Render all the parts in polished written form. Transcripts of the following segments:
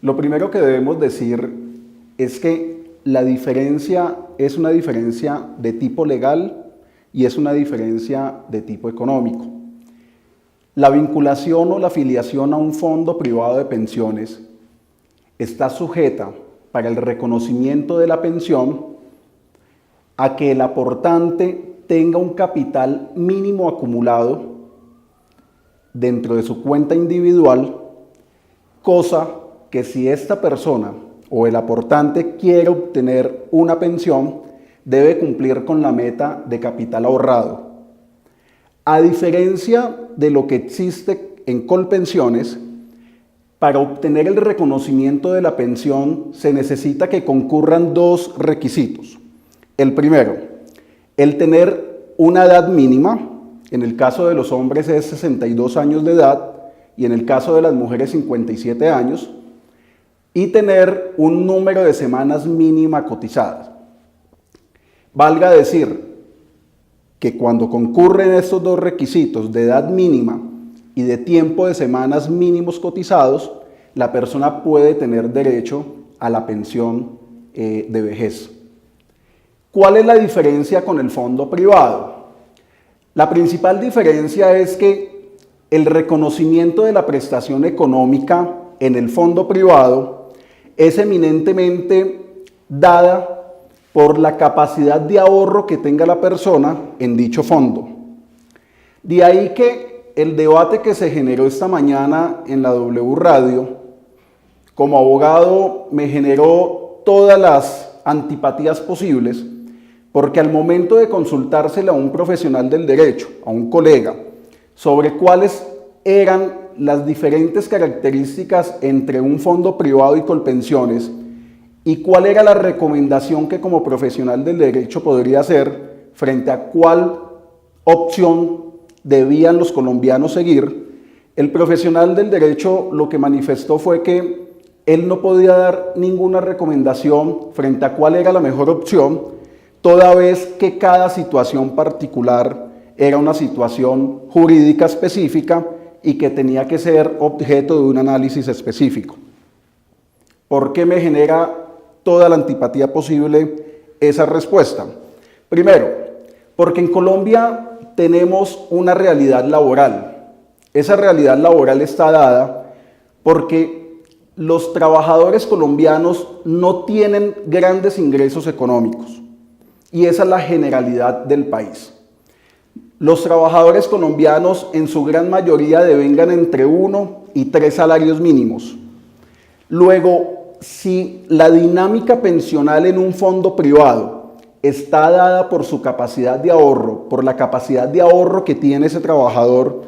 Lo primero que debemos decir es que la diferencia es una diferencia de tipo legal y es una diferencia de tipo económico. La vinculación o la afiliación a un fondo privado de pensiones está sujeta para el reconocimiento de la pensión a que el aportante tenga un capital mínimo acumulado dentro de su cuenta individual, cosa que si esta persona o el aportante quiere obtener una pensión, debe cumplir con la meta de capital ahorrado. A diferencia de lo que existe en Colpensiones, para obtener el reconocimiento de la pensión se necesita que concurran dos requisitos. El primero, el tener una edad mínima, en el caso de los hombres es 62 años de edad y en el caso de las mujeres 57 años, y tener un número de semanas mínima cotizadas. Valga decir que cuando concurren estos dos requisitos de edad mínima y de tiempo de semanas mínimos cotizados, la persona puede tener derecho a la pensión de vejez. ¿Cuál es la diferencia con el fondo privado? La principal diferencia es que el reconocimiento de la prestación económica en el fondo privado es eminentemente dada por la capacidad de ahorro que tenga la persona en dicho fondo. De ahí que el debate que se generó esta mañana en la W Radio, como abogado me generó todas las antipatías posibles, porque al momento de consultársela a un profesional del derecho, a un colega, sobre cuáles eran las diferentes características entre un fondo privado y Colpensiones y cuál era la recomendación que como profesional del derecho podría hacer frente a cuál opción debían los colombianos seguir, el profesional del derecho lo que manifestó fue que él no podía dar ninguna recomendación frente a cuál era la mejor opción, toda vez que cada situación particular era una situación jurídica específica y que tenía que ser objeto de un análisis específico. ¿Por qué me genera toda la antipatía posible esa respuesta? Primero, porque en Colombia tenemos una realidad laboral. Esa realidad laboral está dada porque los trabajadores colombianos no tienen grandes ingresos económicos y esa es la generalidad del país. Los trabajadores colombianos en su gran mayoría devengan entre 1 y 3 salarios mínimos. Luego, si la dinámica pensional en un fondo privado está dada por su capacidad de ahorro, por la capacidad de ahorro que tiene ese trabajador,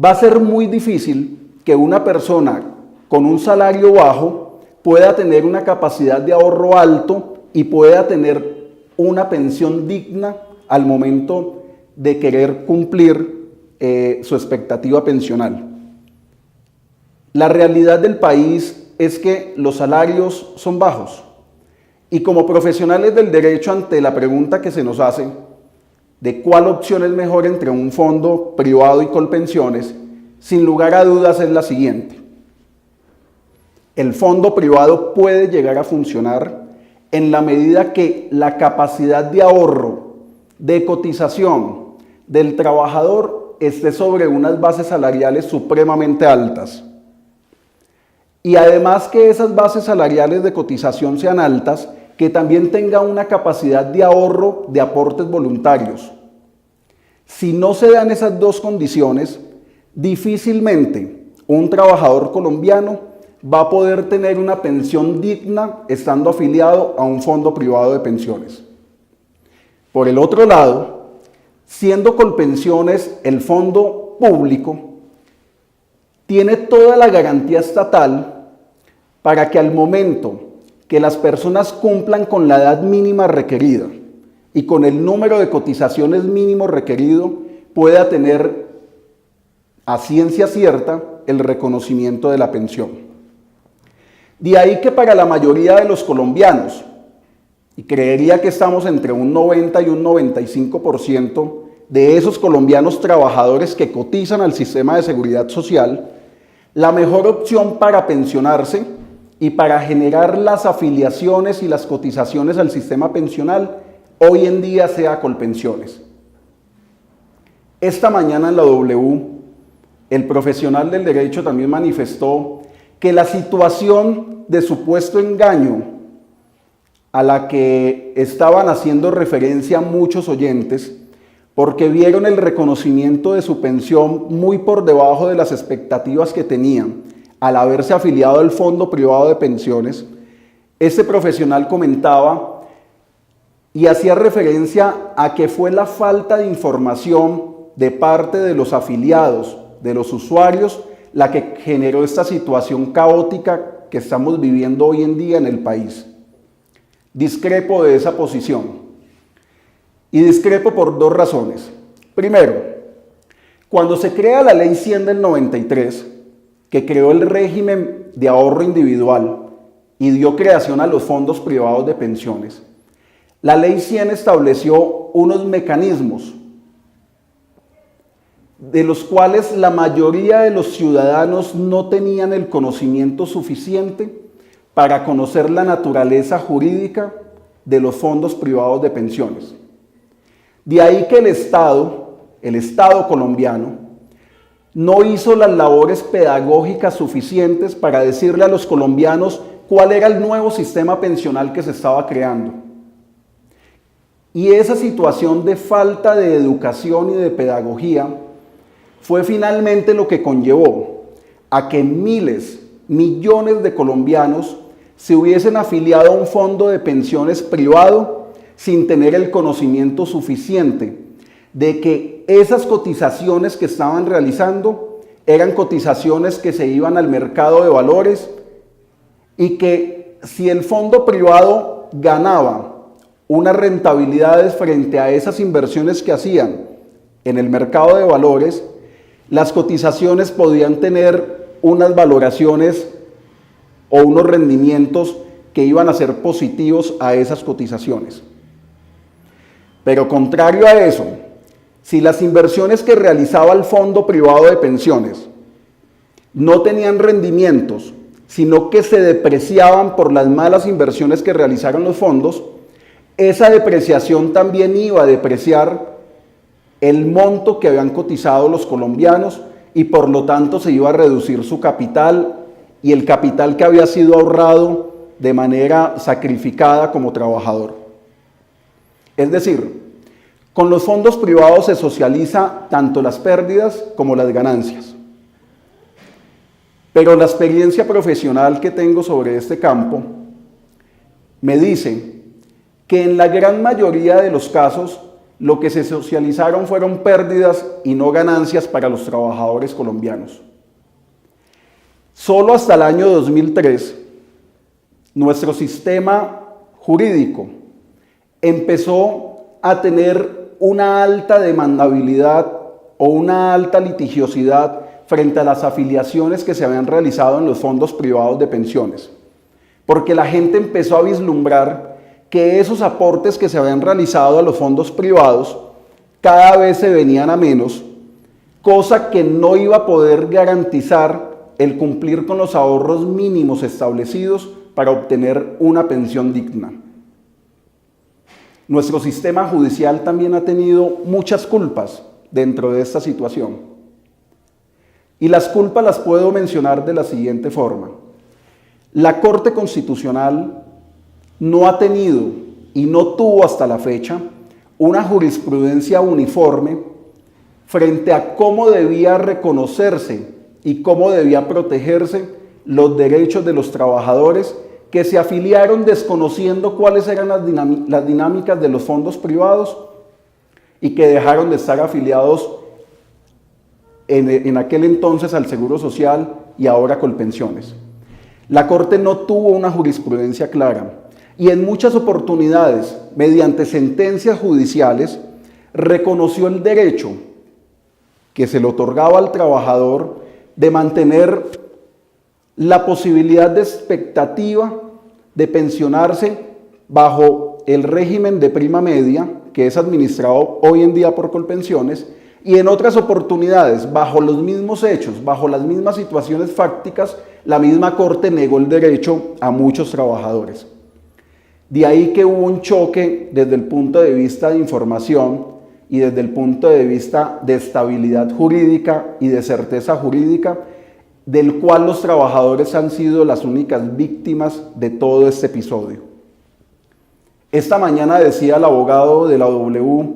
va a ser muy difícil que una persona con un salario bajo pueda tener una capacidad de ahorro alto y pueda tener una pensión digna al momento de querer cumplir su expectativa pensional. La realidad del país es que los salarios son bajos y como profesionales del derecho ante la pregunta que se nos hace de cuál opción es mejor entre un fondo privado y Colpensiones, sin lugar a dudas es la siguiente. El fondo privado puede llegar a funcionar en la medida que la capacidad de ahorro, de cotización del trabajador esté sobre unas bases salariales supremamente altas. Y además que esas bases salariales de cotización sean altas, que también tenga una capacidad de ahorro de aportes voluntarios. Si no se dan esas dos condiciones, difícilmente un trabajador colombiano va a poder tener una pensión digna estando afiliado a un fondo privado de pensiones. Por el otro lado, siendo Colpensiones el fondo público, tiene toda la garantía estatal para que al momento que las personas cumplan con la edad mínima requerida y con el número de cotizaciones mínimo requerido, pueda tener a ciencia cierta el reconocimiento de la pensión. De ahí que para la mayoría de los colombianos, y creería que estamos entre un 90 y un 95% de esos colombianos trabajadores que cotizan al sistema de seguridad social, la mejor opción para pensionarse y para generar las afiliaciones y las cotizaciones al sistema pensional, hoy en día sea Colpensiones. Esta mañana en la W, el profesional del derecho también manifestó que la situación de supuesto engaño a la que estaban haciendo referencia muchos oyentes, porque vieron el reconocimiento de su pensión muy por debajo de las expectativas que tenían al haberse afiliado al Fondo Privado de Pensiones, este profesional comentaba y hacía referencia a que fue la falta de información de parte de los afiliados, de los usuarios, la que generó esta situación caótica que estamos viviendo hoy en día en el país. Discrepo de esa posición. Y discrepo por dos razones. Primero, cuando se crea la Ley 100 del 93, que creó el régimen de ahorro individual y dio creación a los fondos privados de pensiones, la Ley 100 estableció unos mecanismos de los cuales la mayoría de los ciudadanos no tenían el conocimiento suficiente para conocer la naturaleza jurídica de los fondos privados de pensiones. De ahí que el Estado colombiano, no hizo las labores pedagógicas suficientes para decirle a los colombianos cuál era el nuevo sistema pensional que se estaba creando. Y esa situación de falta de educación y de pedagogía fue finalmente lo que conllevó a que miles, millones de colombianos se hubiesen afiliado a un fondo de pensiones privado sin tener el conocimiento suficiente de que esas cotizaciones que estaban realizando eran cotizaciones que se iban al mercado de valores y que si el fondo privado ganaba unas rentabilidades frente a esas inversiones que hacían en el mercado de valores, las cotizaciones podían tener unas valoraciones o unos rendimientos que iban a ser positivos a esas cotizaciones. Pero contrario a eso, si las inversiones que realizaba el fondo privado de pensiones no tenían rendimientos, sino que se depreciaban por las malas inversiones que realizaron los fondos, esa depreciación también iba a depreciar el monto que habían cotizado los colombianos y por lo tanto se iba a reducir su capital y el capital que había sido ahorrado de manera sacrificada como trabajador. Es decir, con los fondos privados se socializa tanto las pérdidas como las ganancias. Pero la experiencia profesional que tengo sobre este campo me dice que en la gran mayoría de los casos lo que se socializaron fueron pérdidas y no ganancias para los trabajadores colombianos. Solo hasta el año 2003, nuestro sistema jurídico empezó a tener una alta demandabilidad o una alta litigiosidad frente a las afiliaciones que se habían realizado en los fondos privados de pensiones, porque la gente empezó a vislumbrar que esos aportes que se habían realizado a los fondos privados cada vez se venían a menos, cosa que no iba a poder garantizar el cumplir con los ahorros mínimos establecidos para obtener una pensión digna. Nuestro sistema judicial también ha tenido muchas culpas dentro de esta situación. Y las culpas las puedo mencionar de la siguiente forma. La Corte Constitucional no ha tenido y no tuvo hasta la fecha una jurisprudencia uniforme frente a cómo debía reconocerse y cómo debía protegerse los derechos de los trabajadores que se afiliaron desconociendo cuáles eran las dinámicas de los fondos privados y que dejaron de estar afiliados en aquel entonces al Seguro Social y ahora Colpensiones. La Corte no tuvo una jurisprudencia clara y en muchas oportunidades, mediante sentencias judiciales, reconoció el derecho que se le otorgaba al trabajador de mantener la posibilidad de expectativa de pensionarse bajo el régimen de prima media, que es administrado hoy en día por Colpensiones, y en otras oportunidades, bajo los mismos hechos, bajo las mismas situaciones fácticas, la misma Corte negó el derecho a muchos trabajadores. De ahí que hubo un choque desde el punto de vista de información y desde el punto de vista de estabilidad jurídica y de certeza jurídica, del cual los trabajadores han sido las únicas víctimas de todo este episodio. Esta mañana decía el abogado de la W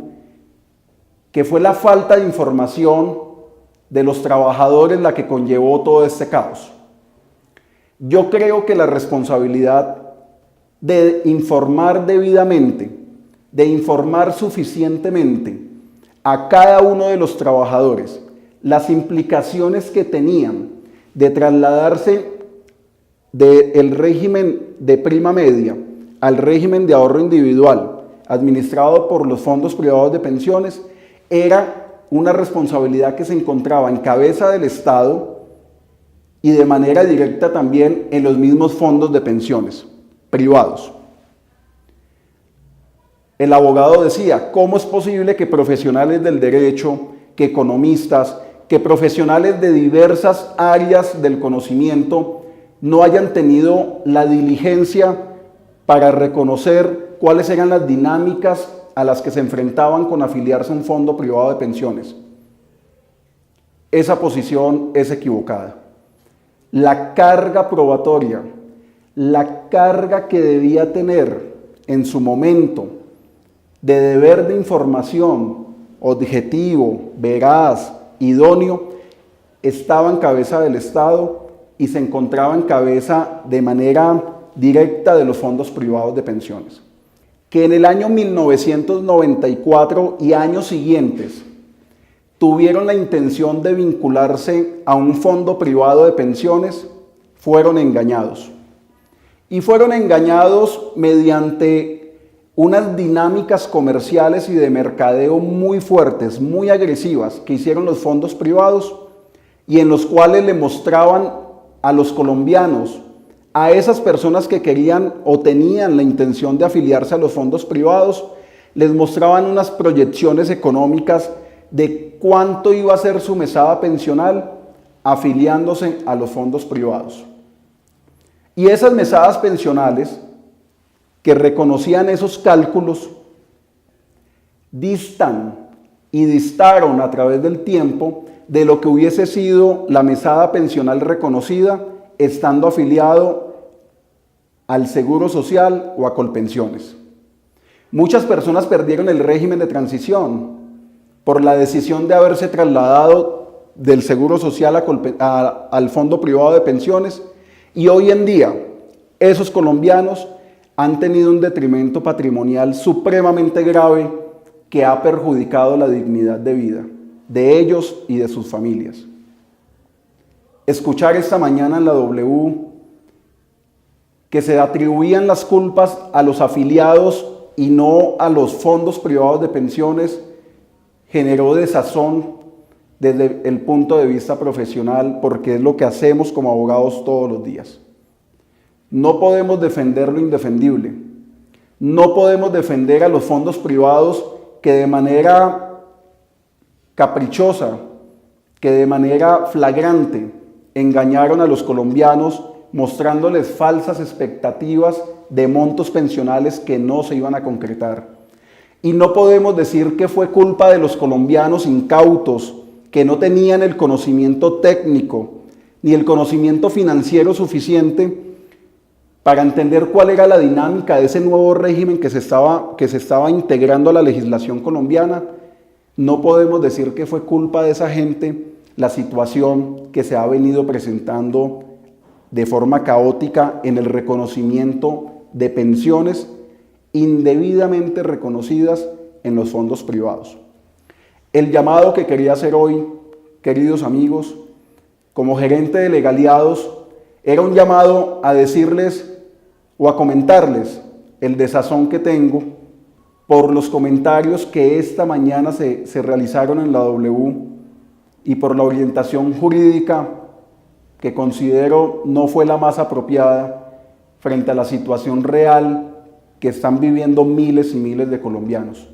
que fue la falta de información de los trabajadores la que conllevó todo este caos. Yo creo que la responsabilidad de informar debidamente, de informar suficientemente a cada uno de los trabajadores las implicaciones que tenían de trasladarse del régimen de prima media al régimen de ahorro individual administrado por los fondos privados de pensiones, era una responsabilidad que se encontraba en cabeza del Estado y de manera directa también en los mismos fondos de pensiones privados. El abogado decía, ¿cómo es posible que profesionales del derecho, que economistas, que profesionales de diversas áreas del conocimiento no hayan tenido la diligencia para reconocer cuáles eran las dinámicas a las que se enfrentaban con afiliarse a un fondo privado de pensiones? Esa posición es equivocada. La carga probatoria, la carga que debía tener en su momento de deber de información objetivo, veraz, idóneo, estaba en cabeza del Estado y se encontraba en cabeza de manera directa de los fondos privados de pensiones, que en el año 1994 y años siguientes tuvieron la intención de vincularse a un fondo privado de pensiones, fueron engañados. Y fueron engañados mediante unas dinámicas comerciales y de mercadeo muy fuertes, muy agresivas, que hicieron los fondos privados y en los cuales le mostraban a los colombianos, a esas personas que querían o tenían la intención de afiliarse a los fondos privados, les mostraban unas proyecciones económicas de cuánto iba a ser su mesada pensional afiliándose a los fondos privados. Y esas mesadas pensionales que reconocían esos cálculos distan y distaron a través del tiempo de lo que hubiese sido la mesada pensional reconocida estando afiliado al Seguro Social o a Colpensiones. Muchas personas perdieron el régimen de transición por la decisión de haberse trasladado del Seguro Social al Fondo Privado de Pensiones, y hoy en día esos colombianos han tenido un detrimento patrimonial supremamente grave que ha perjudicado la dignidad de vida de ellos y de sus familias. Escuchar esta mañana en la W que se atribuían las culpas a los afiliados y no a los fondos privados de pensiones generó desazón desde el punto de vista profesional, porque es lo que hacemos como abogados todos los días. No podemos defender lo indefendible. No podemos defender a los fondos privados que de manera caprichosa, que de manera flagrante engañaron a los colombianos mostrándoles falsas expectativas de montos pensionales que no se iban a concretar. Y no podemos decir que fue culpa de los colombianos incautos que no tenían el conocimiento técnico ni el conocimiento financiero suficiente para entender cuál era la dinámica de ese nuevo régimen que se estaba integrando a la legislación colombiana. No podemos decir que fue culpa de esa gente la situación que se ha venido presentando de forma caótica en el reconocimiento de pensiones indebidamente reconocidas en los fondos privados. El llamado que quería hacer hoy, queridos amigos, como gerente de Legaliados, era un llamado a decirles o a comentarles el desazón que tengo por los comentarios que esta mañana se realizaron en la W y por la orientación jurídica que considero no fue la más apropiada frente a la situación real que están viviendo miles y miles de colombianos.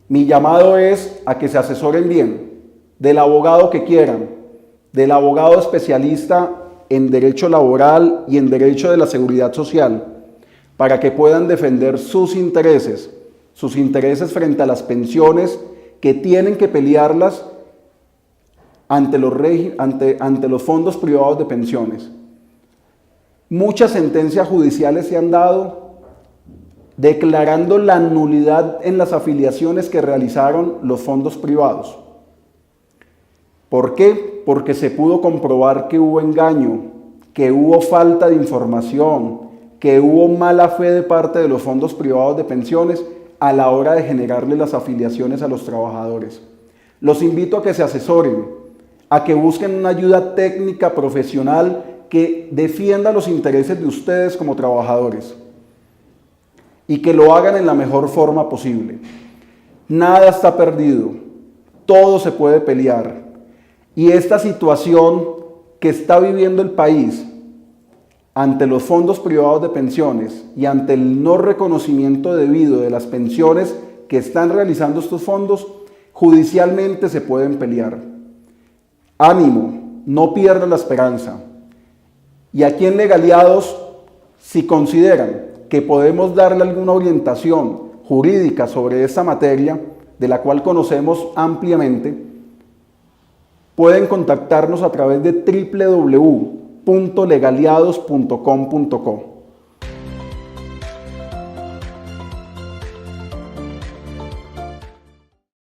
Mi llamado es a que se asesoren bien, del abogado que quieran, del abogado especialista en derecho laboral y en derecho de la seguridad social, para que puedan defender sus intereses frente a las pensiones que tienen que pelearlas ante los fondos privados de pensiones. Muchas sentencias judiciales se han dado declarando la nulidad en las afiliaciones que realizaron los fondos privados. ¿Por qué? Porque se pudo comprobar que hubo engaño, que hubo falta de información, que hubo mala fe de parte de los fondos privados de pensiones a la hora de generarle las afiliaciones a los trabajadores. Los invito a que se asesoren, a que busquen una ayuda técnica profesional que defienda los intereses de ustedes como trabajadores y que lo hagan en la mejor forma posible. Nada está perdido, todo se puede pelear. Y esta situación que está viviendo el país ante los fondos privados de pensiones y ante el no reconocimiento debido de las pensiones que están realizando estos fondos, judicialmente se pueden pelear. Ánimo, no pierdan la esperanza. Y aquí en Legaliados, si consideran que podemos darle alguna orientación jurídica sobre esta materia, de la cual conocemos ampliamente, pueden contactarnos a través de www.legaliados.com.co.